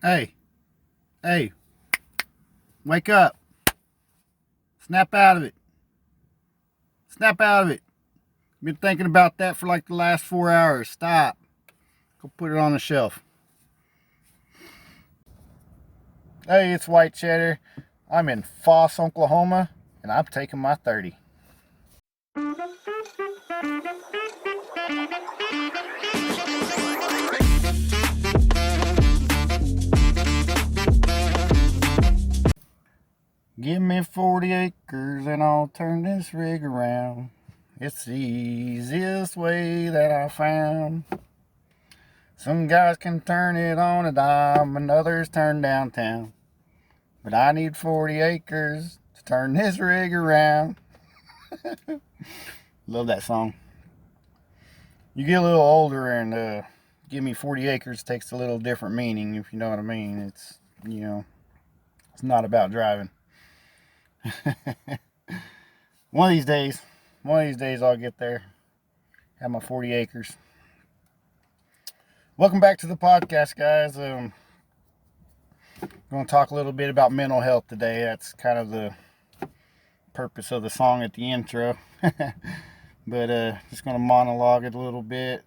Hey, hey, wake up. Snap out of it. Snap out of it. Been thinking about that for like the last 4 hours. Stop. Go put it on the shelf. Hey, it's White Cheddar. I'm in Foss, Oklahoma, and I'm taking my 30. Give me 40 acres and I'll turn this rig around. It's the easiest way that I found. Some guys can turn it on a dime and others turn downtown. But I need 40 acres to turn this rig around. Love that song. You get a little older and give me 40 acres takes a little different meaning, if you know what I mean. It's not about driving. One of these days I'll get there. Have my 40 acres. Welcome back to the podcast, guys. I'm going to talk a little bit about mental health today. That's kind of the purpose of the song at the intro. But just going to monologue it a little bit.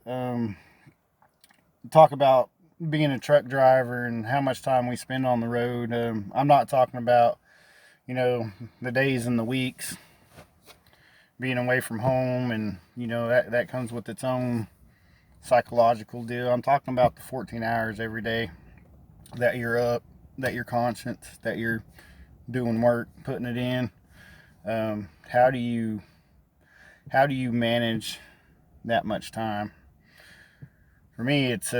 Talk about being a truck driver and how much time we spend on the road. I'm not talking about, the days and the weeks being away from home, and that comes with its own psychological deal. I'm talking about the 14 hours every day that you're up, that you're conscious, that you're doing work, putting it in. How do you manage that much time? For me, it's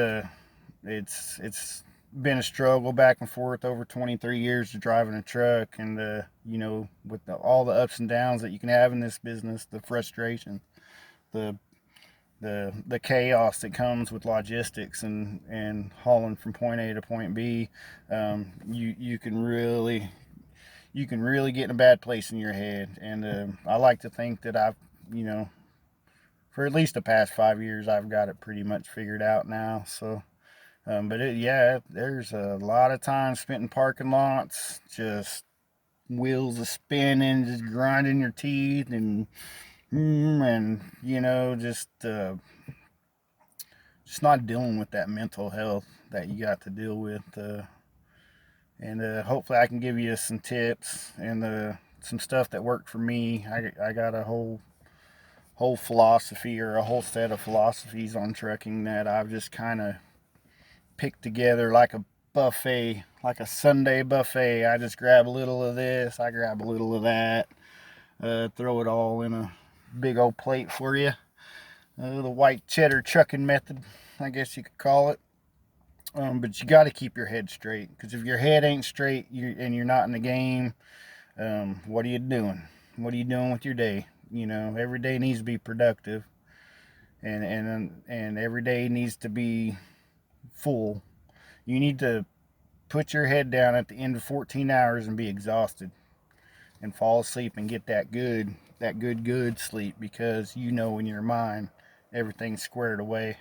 been a struggle back and forth over 23 years of driving a truck, and with all the ups and downs that you can have in this business, the frustration, the the chaos that comes with logistics and hauling from point A to point B. You can really get in a bad place in your head, and I like to think that I've for at least the past 5 years I've got it pretty much figured out now. So but there's a lot of time spent in parking lots, just wheels are spinning, just grinding your teeth, and just not dealing with that mental health that you got to deal with. And hopefully I can give you some tips and some stuff that worked for me. I got a whole philosophy, or a whole set of philosophies on trucking that I've just kind of picked together like a buffet, like a Sunday buffet. I just grab a little of this, I grab a little of that, throw it all in a big old plate for you. The white cheddar trucking method, I guess you could call it. But you got to keep your head straight, because if your head ain't straight and you're not in the game, what are you doing? What are you doing with your day? Every day needs to be productive, and every day needs to be full. You need to put your head down at the end of 14 hours and be exhausted and fall asleep and get that good sleep, because in your mind everything's squared away.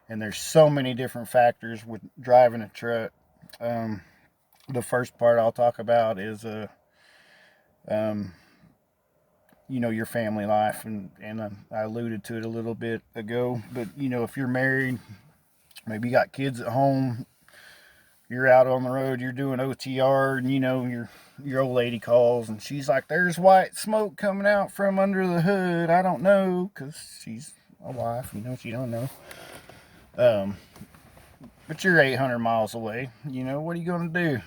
And there's so many different factors with driving a truck. The first part I'll talk about is um, your family life, and I alluded to it a little bit ago. But if you're married, maybe you got kids at home, you're out on the road, you're doing OTR, and your old lady calls and she's like, "There's white smoke coming out from under the hood." I don't know, because she's a wife, she don't know. Um, but you're 800 miles away. What are you gonna do?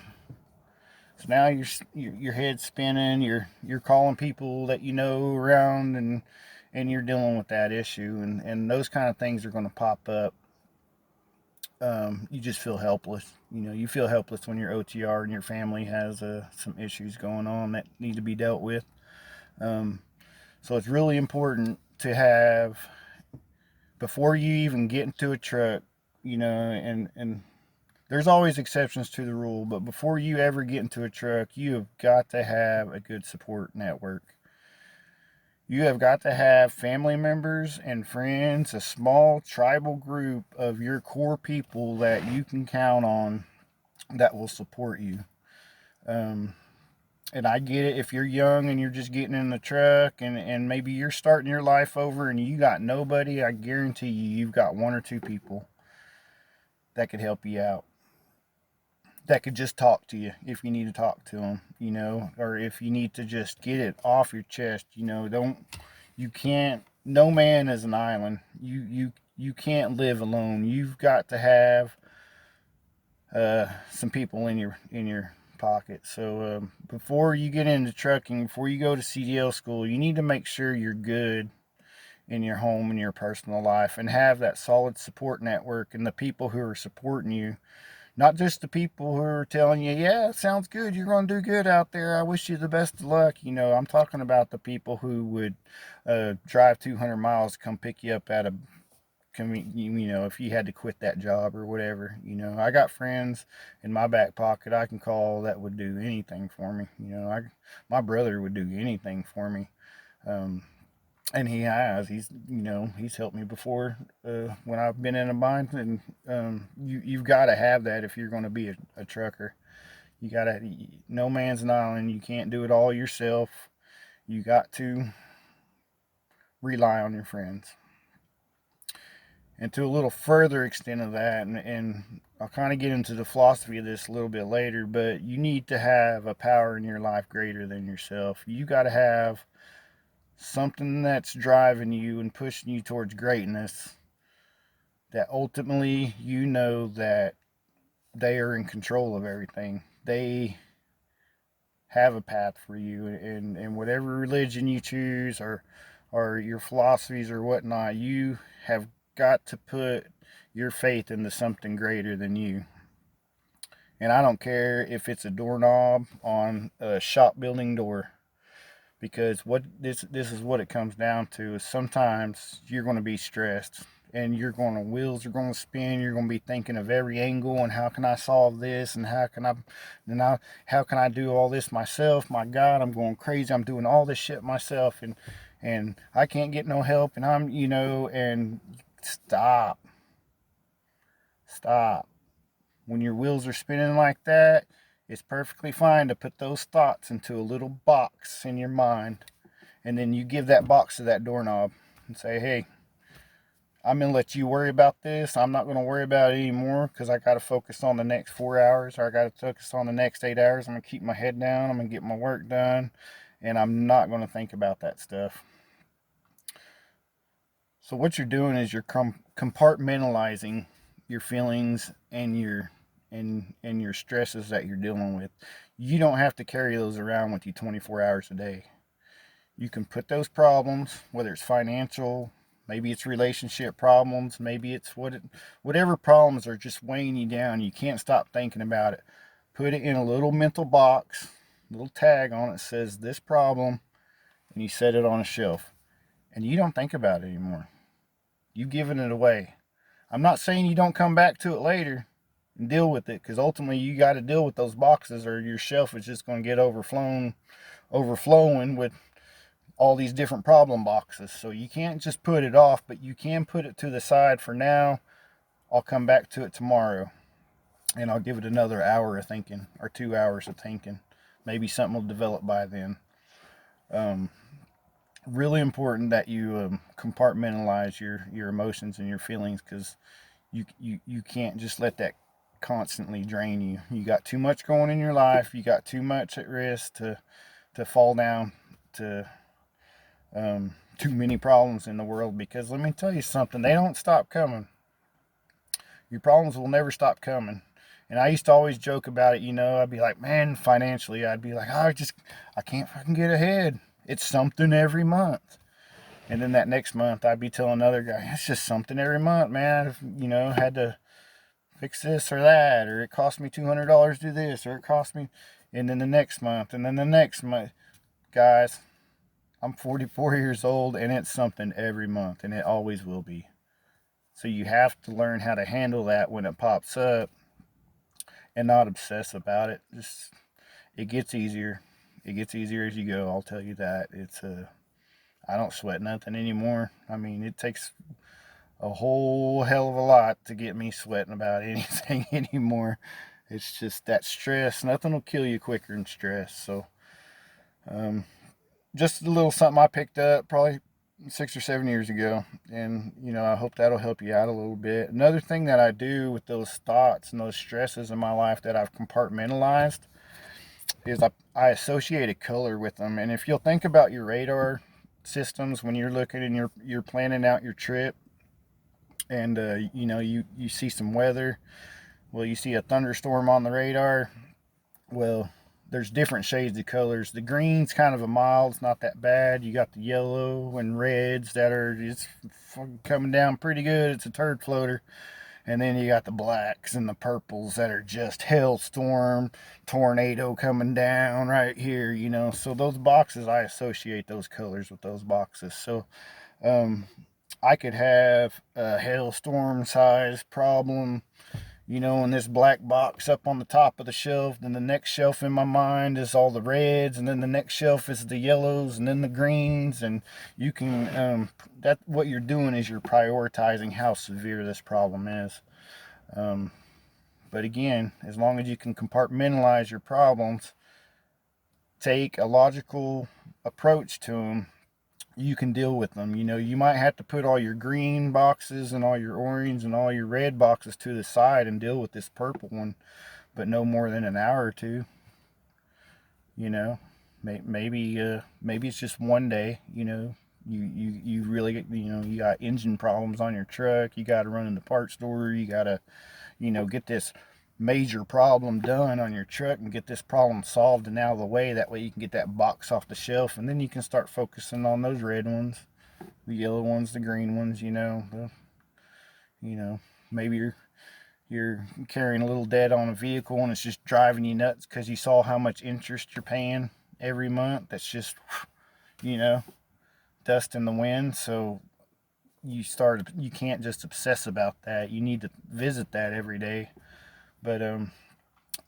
So now your head's spinning. You're calling people that around, and you're dealing with that issue, and those kind of things are going to pop up. You just feel helpless. You feel helpless when you're OTR and your family has some issues going on that need to be dealt with. Um, so it's really important to have, before you even get into a truck, and there's always exceptions to the rule, but before you ever get into a truck, you have got to have a good support network. You have got to have family members and friends, a small tribal group of your core people that you can count on that will support you. And I get it, if you're young and you're just getting in the truck, and maybe you're starting your life over and you got nobody, I guarantee you've got one or two people that could help you out, that could just talk to you if you need to talk to them, or if you need to just get it off your chest. You can't, no man is an island. You can't live alone. You've got to have some people in your pocket. So before you get into trucking, before you go to CDL school, you need to make sure you're good in your home and your personal life, and have that solid support network and the people who are supporting you. Not just the people who are telling you, yeah, it sounds good, you're going to do good out there, I wish you the best of luck. I'm talking about the people who would drive 200 miles to come pick you up at a, if you had to quit that job or whatever. I got friends in my back pocket I can call that would do anything for me. My brother would do anything for me. And he has. He's helped me before when I've been in a bind. And you've got to have that if you're going to be a trucker. You got to. No man's an island. You can't do it all yourself. You got to rely on your friends. And to a little further extent of that, and I'll kind of get into the philosophy of this a little bit later, but you need to have a power in your life greater than yourself. You got to have something that's driving you and pushing you towards greatness, that ultimately that they are in control of everything. They have a path for you, and whatever religion you choose, or your philosophies or whatnot, you have got to put your faith into something greater than you. And I don't care if it's a doorknob on a shop building door, because what this is what it comes down to is sometimes you're going to be stressed, and wheels are going to spin. You're going to be thinking of every angle, and how can I solve this, and how can I do all this myself? My God, I'm going crazy. I'm doing all this shit myself, and I can't get no help, and and stop. When your wheels are spinning like that, it's perfectly fine to put those thoughts into a little box in your mind, and then you give that box to that doorknob and say, hey, I'm going to let you worry about this. I'm not going to worry about it anymore, because I got to focus on the next 4 hours, or I got to focus on the next 8 hours. I'm going to keep my head down. I'm going to get my work done, and I'm not going to think about that stuff. So what you're doing is you're compartmentalizing your feelings and your stresses that you're dealing with. You don't have to carry those around with you 24 hours a day. You can put those problems, whether it's financial, maybe it's relationship problems, maybe it's whatever problems are just weighing you down, you can't stop thinking about it. Put it in a little mental box, little tag on it says this problem, and you set it on a shelf. And you don't think about it anymore. You've given it away. I'm not saying you don't come back to it later and deal with it, because ultimately you got to deal with those boxes, or your shelf is just going to get overflowing with all these different problem boxes. So you can't just put it off, but you can put it to the side for now. I'll come back to it tomorrow, and I'll give it another hour of thinking, or 2 hours of thinking. Maybe something will develop by then. Really important that you compartmentalize your emotions and your feelings, because you can't just let that constantly drain you. You got too much going in your life. You got too much at risk to fall down to too many problems in the world, because let me tell you something, they don't stop coming. Your problems will never stop coming. And I used to always joke about it, I'd be like, man, financially, I'd be like, I can't fucking get ahead. It's something every month. And then that next month, I'd be telling another guy, it's just something every month, man. Had to fix this or that, or it cost me $200 to do this, or it cost me. And then the next month, and then the next month. Guys, I'm 44 years old, and it's something every month, and it always will be. So you have to learn how to handle that when it pops up, and not obsess about it. It gets easier. It gets easier as you go. I'll tell you that. I don't sweat nothing anymore. I mean, it takes a whole hell of a lot to get me sweating about anything anymore. It's just that stress. Nothing will kill you quicker than stress. So just a little something I picked up probably 6 or 7 years ago, and I hope that'll help you out a little bit. Another thing that I do with those thoughts and those stresses in my life that I've compartmentalized is I associate a color with them. And if you'll think about your radar systems when you're looking and you're planning out your trip, and you see some weather, well, you see a thunderstorm on the radar. Well, there's different shades of colors. The green's kind of a mild, it's not that bad. You got the yellow and reds that are just coming down pretty good. It's a turd floater. And then you got the blacks and the purples that are just hailstorm, tornado coming down right here, So those boxes, I associate those colors with those boxes. So I could have a hailstorm size problem, in this black box up on the top of the shelf. Then the next shelf in my mind is all the reds, and then the next shelf is the yellows, and then the greens. And you can, that what you're doing is you're prioritizing how severe this problem is. But again, as long as you can compartmentalize your problems, take a logical approach to them, you can deal with them. You might have to put all your green boxes and all your orange and all your red boxes to the side and deal with this purple one, but no more than an hour or two. Maybe it's just one day. You really you got engine problems on your truck. You got to run in the parts store. You got to get this major problem done on your truck and get this problem solved and out of the way. That way you can get that box off the shelf, and then you can start focusing on those red ones, the yellow ones, the green ones. Maybe you're carrying a little debt on a vehicle and it's just driving you nuts because you saw how much interest you're paying every month. That's just dust in the wind. So you can't just obsess about that. You need to visit that every day. But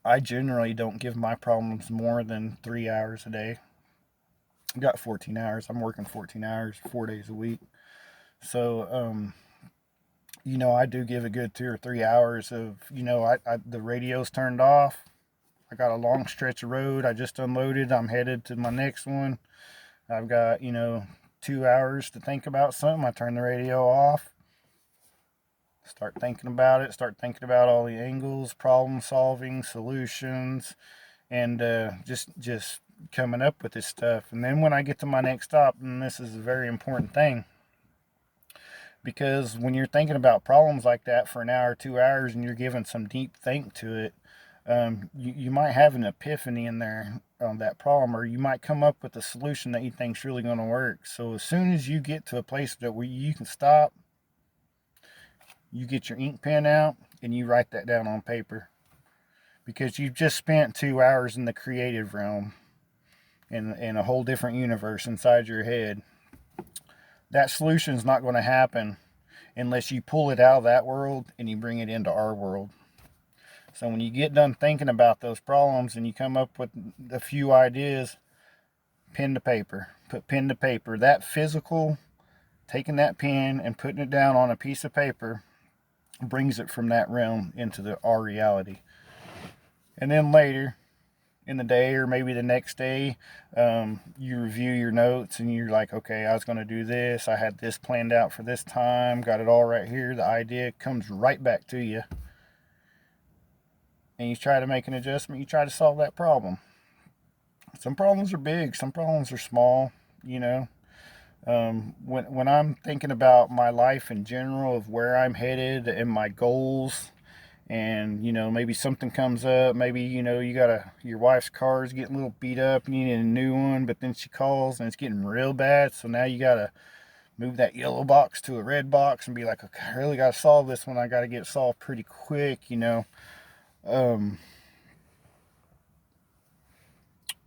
I generally don't give my problems more than 3 hours a day. I've got 14 hours. I'm working 14 hours, 4 days a week. So, I do give a good 2 or 3 hours of, the radio's turned off. I got a long stretch of road. I just unloaded. I'm headed to my next one. I've got, 2 hours to think about something. I turn the radio off. Start thinking about it. Start thinking about all the angles, problem solving, solutions, and just coming up with this stuff. And then when I get to my next stop, and this is a very important thing, because when you're thinking about problems like that for an hour, 2 hours, and you're giving some deep think to it, you might have an epiphany in there on that problem, or you might come up with a solution that you think's really going to work. So as soon as you get to a place where you can stop, you get your ink pen out and you write that down on paper, because you've just spent 2 hours in the creative realm, in a whole different universe inside your head. That solution's not going to happen unless you pull it out of that world and you bring it into our world. So when you get done thinking about those problems and you come up with a few ideas, pen to paper. Put pen to paper. That physical, taking that pen and putting it down on a piece of paper, brings it from that realm into our reality. And then later in the day, or maybe the next day, you review your notes and you're like, okay, I was going to do this. I had this planned out for this time. Got it all right here. The idea comes right back to you. And you try to make an adjustment. You try to solve that problem. Some problems are big. Some problems are small, when I'm thinking about my life in general, of where I'm headed and my goals, and maybe something comes up, maybe your wife's car is getting a little beat up and you need a new one, but then she calls and it's getting real bad, so now you gotta move that yellow box to a red box and be like, okay, I really gotta solve this one. I gotta get it solved pretty quick.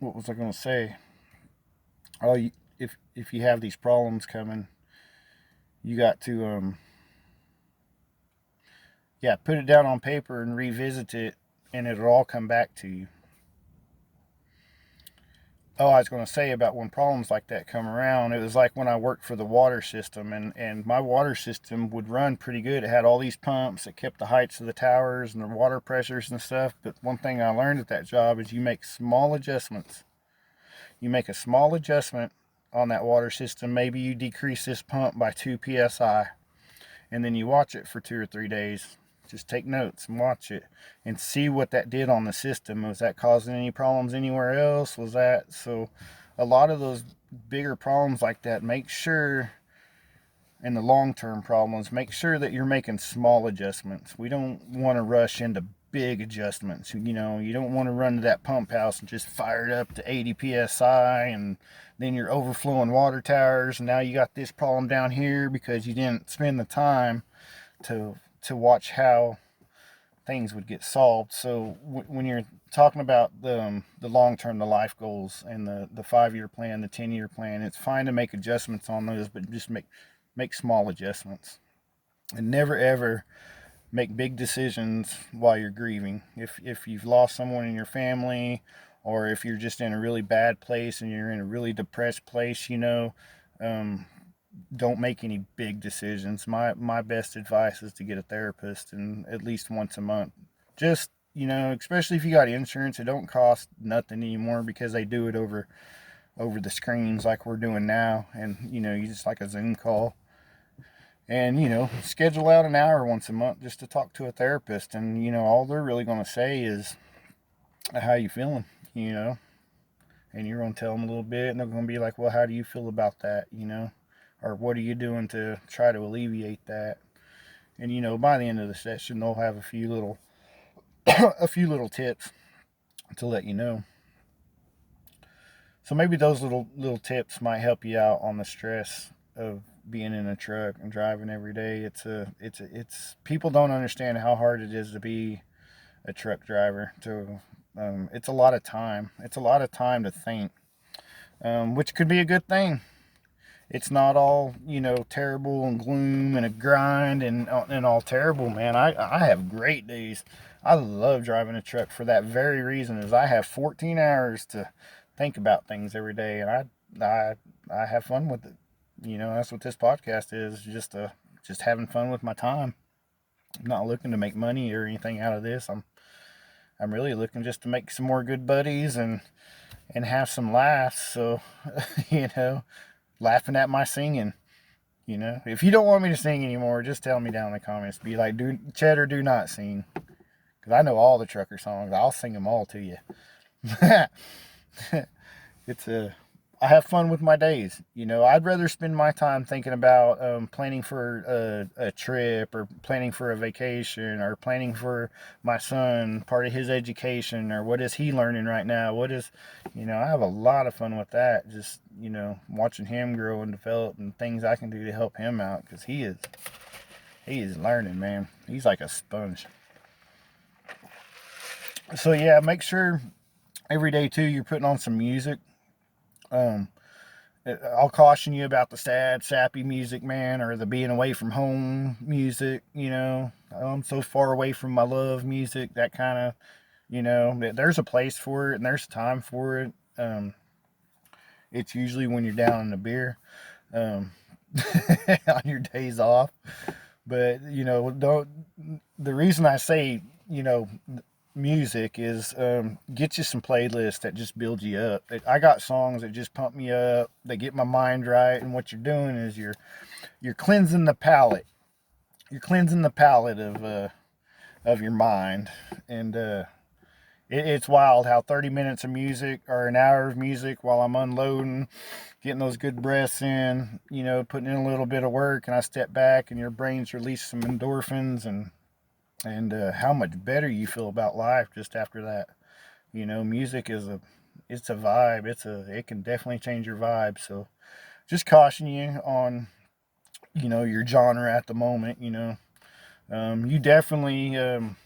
What was I gonna say? Oh, if you have these problems coming, you got to put it down on paper and revisit it, and it'll all come back to you. Oh, I was going to say about when problems like that come around, it was like when I worked for the water system, and my water system would run pretty good. It had all these pumps that kept the heights of the towers and the water pressures and stuff. But one thing I learned at that job is you make small adjustments. You make a small adjustment on that water system. Maybe you decrease this pump by 2 psi, and then you watch it for 2 or 3 days. Just take notes and watch it and see what that did on the system. Was that causing any problems anywhere else? Was that so? A lot of those bigger problems like that, make sure, and the long-term problems, make sure that you're making small adjustments. We don't want to rush into big adjustments. You know, you don't want to run to that pump house and just fire it up to 80 psi, and then you're overflowing water towers, and now you got this problem down here because you didn't spend the time to watch how things would get solved. So when you're talking about the long term, the life goals, and the 5 year plan, the 10 year plan, it's fine to make adjustments on those, but just make small adjustments, and never ever make big decisions while you're grieving. If you've lost someone in your family, or if you're just in a really bad place and you're in a really depressed place, um, don't make any big decisions. My best advice is to get a therapist, and at least once a month. Just, especially if you got insurance, it don't cost nothing anymore because they do it over the screens like we're doing now, and you just like a Zoom call, and schedule out an hour once a month just to talk to a therapist, and all they're really going to say is how you feeling, and you're going to tell them a little bit, and they're going to be like, well, how do you feel about that, or what are you doing to try to alleviate that? And by the end of the session, they'll have a few little a few little tips to let you know. So maybe those little tips might help you out on the stress of being in a truck and driving every day. It's people don't understand how hard it is to be a truck driver. It's a lot of time. It's a lot of time to think, which could be a good thing. It's not all terrible and gloom and a grind and all terrible, man. I have great days. I love driving a truck for that very reason. Is I have 14 hours to think about things every day, and I have fun with it. That's what this podcast is. Just having fun with my time. I'm not looking to make money or anything out of this. I'm really looking just to make some more good buddies and have some laughs. So you know laughing at my singing. If you don't want me to sing anymore, just tell me down in the comments. Be like, Cheddar, do not sing. Because I know all the trucker songs. I'll sing them all to you. it's a I have fun with my days. I'd rather spend my time thinking about planning for a trip, or planning for a vacation, or planning for my son, part of his education, or what is he learning right now. I have a lot of fun with that. Just, watching him grow and develop, and things I can do to help him out, because he is learning, man. He's like a sponge. So yeah, make sure every day too you're putting on some music. Um, I'll caution you about the sad, sappy music, man, or the being away from home music. I'm so far away from my love music. That kind of, there's a place for it and there's time for it. It's usually when you're down in the beer, um, on your days off. But don't. The reason I say music is, get you some playlists that just build you up. I got songs that just pump me up. They get my mind right, and what you're doing is you're cleansing the palate. You're cleansing the palate of your mind, and it's wild how 30 minutes of music or an hour of music while I'm unloading, getting those good breaths in, putting in a little bit of work, and I step back and your brain's release some endorphins, and how much better you feel about life just after that. Music it's a vibe. It can definitely change your vibe. So just caution you on, your genre at the moment. Um, you definitely, um,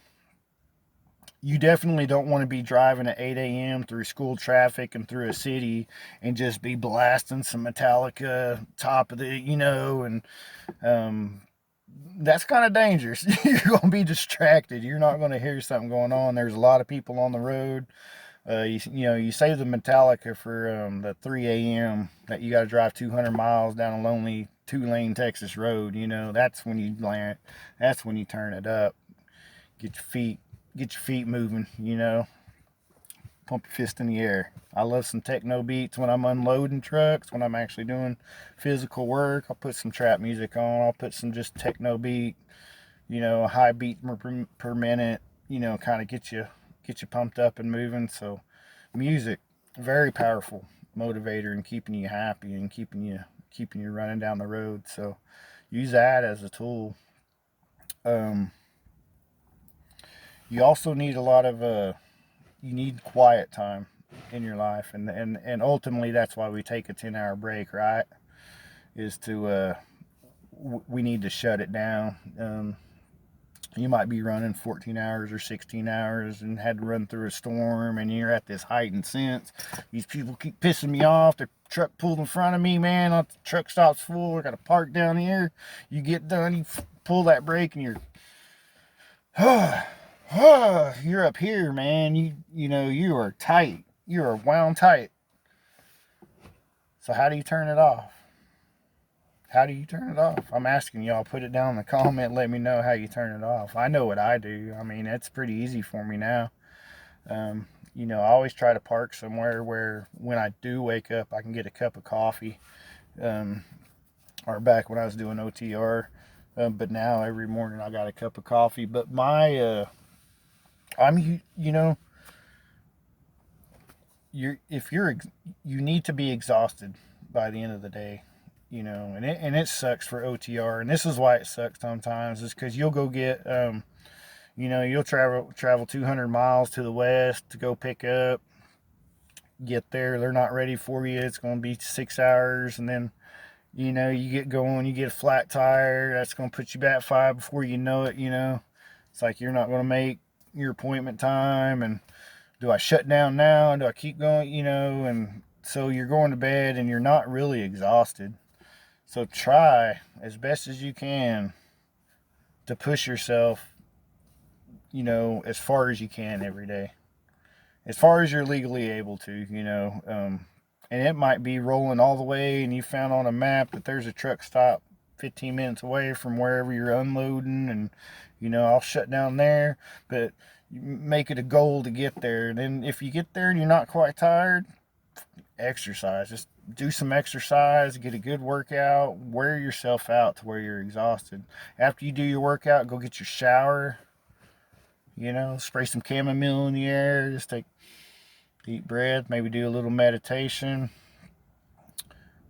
you definitely don't want to be driving at 8 a.m. through school traffic and through a city and just be blasting some Metallica top of and um, that's kind of dangerous. You're going to be distracted. You're not going to hear something going on. There's a lot of people on the road. You know, you save the Metallica for the 3 a.m. that you got to drive 200 miles down a lonely 2-lane Texas road. You know, that's when you land. That's when you turn it up. Get get your feet moving. You know, pump your fist in the air. I love some techno beats when I'm unloading trucks. When I'm actually doing physical work, I'll put some trap music on. I'll put some just techno beat. You know, a high beat per minute. You know, kind of get you pumped up and moving. So music, very powerful motivator in keeping you happy and keeping you running down the road. So use that as a tool. um, you also need a lot of you need quiet time in your life, and ultimately that's why we take a 10-hour break, right? Is to we need to shut it down. You might be running 14 hours or 16 hours and had to run through a storm, and you're at this heightened sense. These people keep pissing me off. Their truck pulled in front of me, man. The truck stops full. I got to park down here. You get done, you pull that brake, and you're up here, man. You know you are tight. You are wound tight. So how do you turn it off? How do you turn it off? I'm asking y'all. Put it down in the comment. Let me know how you turn it off. I know what I do. I mean, it's pretty easy for me now. You know, I always try to park somewhere where when I do wake up, I can get a cup of coffee. Or back when I was doing OTR. But now every morning I got a cup of coffee. But you know, you need to be exhausted by the end of the day. You know, and it sucks for OTR, and this is why it sucks sometimes, is because you'll go get you know, you'll travel 200 miles to the west to go pick up, get there, they're not ready for you, it's going to be 6 hours, and then you know, you get going, you get a flat tire, that's going to put you back 5 before you know it. You know, it's like you're not going to make your appointment time, and do I shut down now, do I keep going, you know? And so you're going to bed and you're not really exhausted. So try as best as you can to push yourself, you know, as far as you can every day, as far as you're legally able to, you know. And it might be rolling all the way, and you found on a map that there's a truck stop 15 minutes away from wherever you're unloading, and you know, I'll shut down there, but make it a goal to get there. And then if you get there and you're not quite tired, exercise. Just do some exercise, get a good workout, wear yourself out to where you're exhausted. After you do your workout, go get your shower, you know, spray some chamomile in the air, just take deep breath, maybe do a little meditation.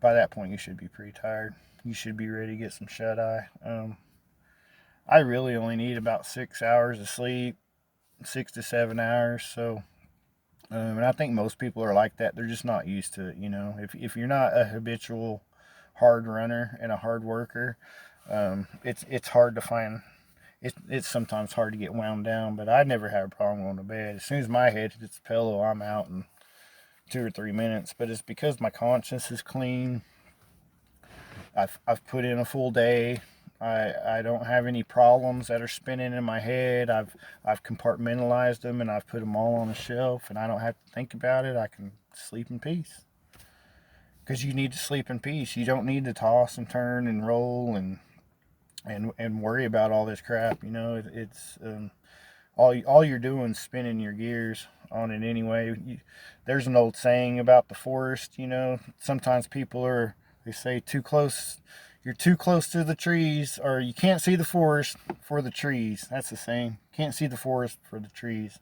By that point, you should be pretty tired. You should be ready to get some shut eye. I really only need about 6 hours of sleep, 6 to 7 hours. So, and I think most people are like that. They're just not used to it. You know, if you're not a habitual hard runner and a hard worker, it's hard to find. It's sometimes hard to get wound down. But I never had a problem going to bed. As soon as my head hits the pillow, I'm out in 2 or 3 minutes. But it's because my conscience is clean. I've put in a full day. I don't have any problems that are spinning in my head. I've compartmentalized them, and I've put them all on a shelf, and I don't have to think about it. I can sleep in peace. Because you need to sleep in peace. You don't need to toss and turn and roll and worry about all this crap. You know, it's all you're doing is spinning your gears on it anyway. There's an old saying about the forest. You know, sometimes they say too close. You're too close to the trees, or you can't see the forest for the trees. That's the saying. Can't see the forest for the trees.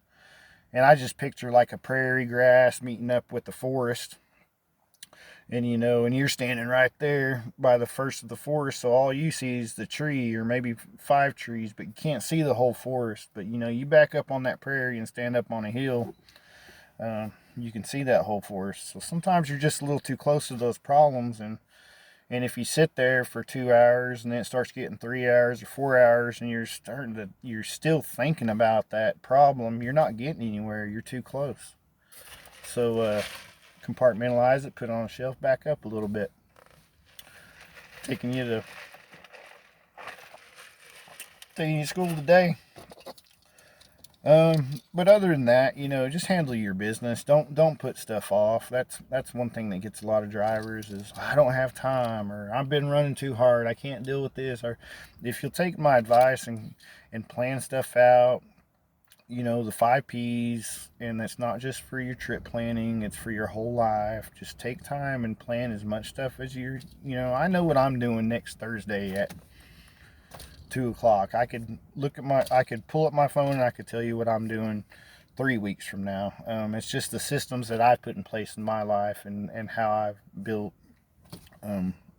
And I just picture like a prairie grass meeting up with the forest. And you know, and you're standing right there by the first of the forest, so all you see is the tree, or maybe 5 trees, but you can't see the whole forest. But you know, you back up on that prairie and stand up on a hill, you can see that whole forest. So sometimes you're just a little too close to those problems, and if you sit there for 2 hours and then it starts getting 3 hours or 4 hours, and you're still thinking about that problem, you're not getting anywhere. You're too close. So compartmentalize it, put it on a shelf, back up a little bit. Taking you to school today. But other than that, just handle your business. Don't put stuff off. That's one thing that gets a lot of drivers is I don't have time, or I've been running too hard. I can't deal with this. Or if you'll take my advice and plan stuff out, the 5 P's, and it's not just for your trip planning, it's for your whole life. Just take time and plan as much stuff as I know what I'm doing next Thursday at 2 o'clock. I could pull up my phone and I could tell you what I'm doing 3 weeks from now. It's just the systems that I've put in place in my life and how I've built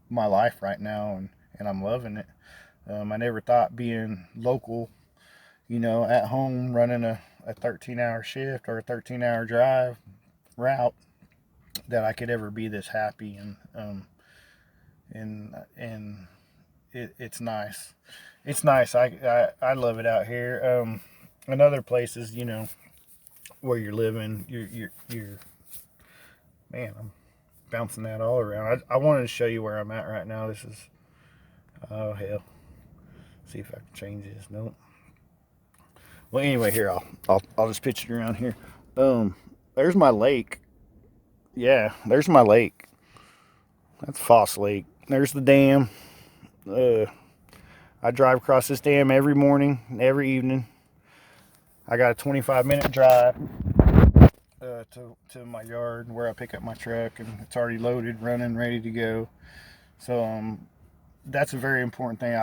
my life right now, and I'm loving it. I never thought being local, at home running a 13-hour shift or a 13-hour drive route, that I could ever be this happy, and it's nice. It's nice. I love it out here. In other places, where you're living, you're man, I'm bouncing that all around. I wanted to show you where I'm at right now. This is, oh hell, see if I can change this. Nope. Well, anyway, here I'll just pitch it around here. There's my lake. Yeah, there's my lake. That's Foss Lake. There's the dam. I drive across this dam every morning, every evening. I got a 25-minute drive to my yard where I pick up my truck, and it's already loaded, running, ready to go. So that's a very important thing.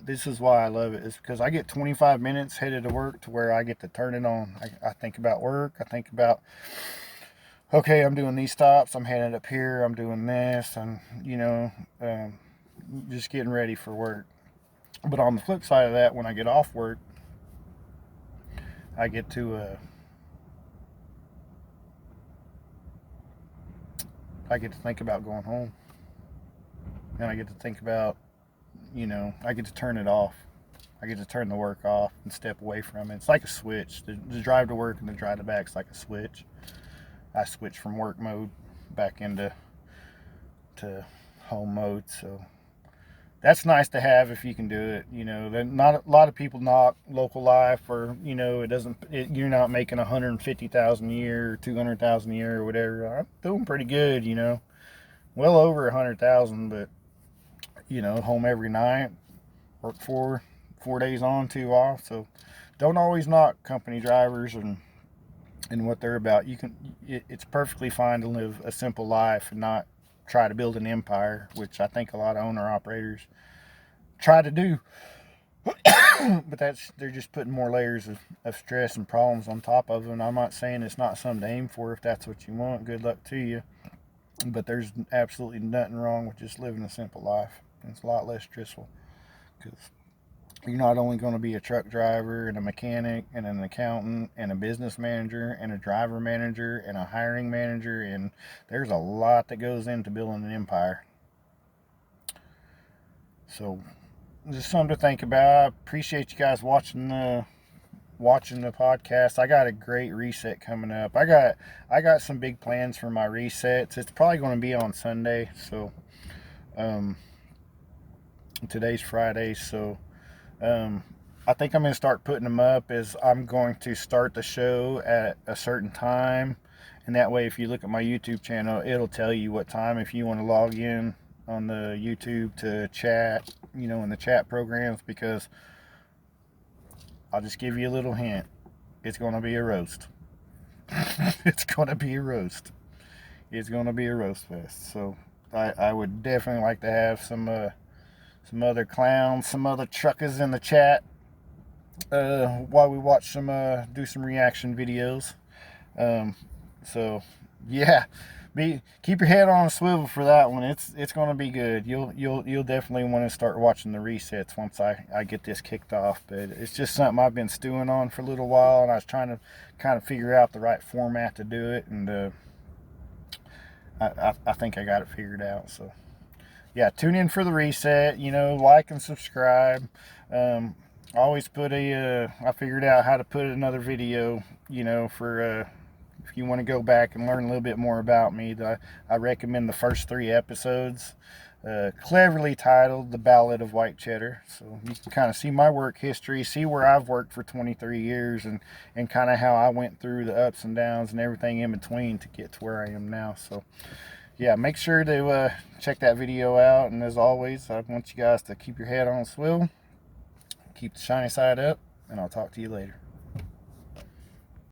This is why I love it, is because I get 25 minutes headed to work to where I get to turn it on. I think about work. I think about, okay, I'm doing these stops. I'm headed up here. I'm doing this. And, just getting ready for work. But on the flip side of that, when I get off work, I get to think about going home, and I get to think about, I get to turn it off. I get to turn the work off and step away from it. It's like a switch. The drive to work and the drive to back is like a switch. I switch from work mode back into home mode, so that's nice to have if you can do it. Not a lot of people knock local life, or you're not making 150,000 a year or 200,000 a year or whatever. I'm doing pretty good, well over 100,000, but home every night, work 4 days on, 2 off. So don't always knock company drivers and what they're about. It's perfectly fine to live a simple life and not try to build an empire, which I think a lot of owner operators try to do. But they're just putting more layers of stress and problems on top of them. I'm not saying it's not something to aim for. If that's what you want, good luck to you. But there's absolutely nothing wrong with just living a simple life. It's a lot less stressful, because you're not only going to be a truck driver and a mechanic and an accountant and a business manager and a driver manager and a hiring manager, and there's a lot that goes into building an empire. So just something to think about. I appreciate you guys watching the podcast. I got a great reset coming up. I got some big plans for my resets. It's probably going to be on Sunday. So today's Friday, so I think I'm going to start putting them up as I'm going to start the show at a certain time, and that way if you look at my YouTube channel, it'll tell you what time if you want to log in on the YouTube to chat, in the chat programs, because I'll just give you a little hint. It's going to be a roast. It's going to be a roast. It's going to be a roast fest. So I would definitely like to have some other clowns, some other truckers in the chat while we watch do some reaction videos. So yeah, keep your head on a swivel for that one. It's going to be good. You'll definitely want to start watching the resets once I get this kicked off. But it's just something I've been stewing on for a little while, and I was trying to kind of figure out the right format to do it, and I think I got it figured out. So yeah, tune in for the reset. Like and subscribe. I always put I figured out how to put another video, for if you want to go back and learn a little bit more about me. I recommend the first 3 episodes cleverly titled The Ballad of White Cheddar. So you can kind of see my work history, see where I've worked for 23 years, and kind of how I went through the ups and downs and everything in between to get to where I am now. So yeah, make sure to check that video out. And as always, I want you guys to keep your head on a swivel, keep the shiny side up, and I'll talk to you later.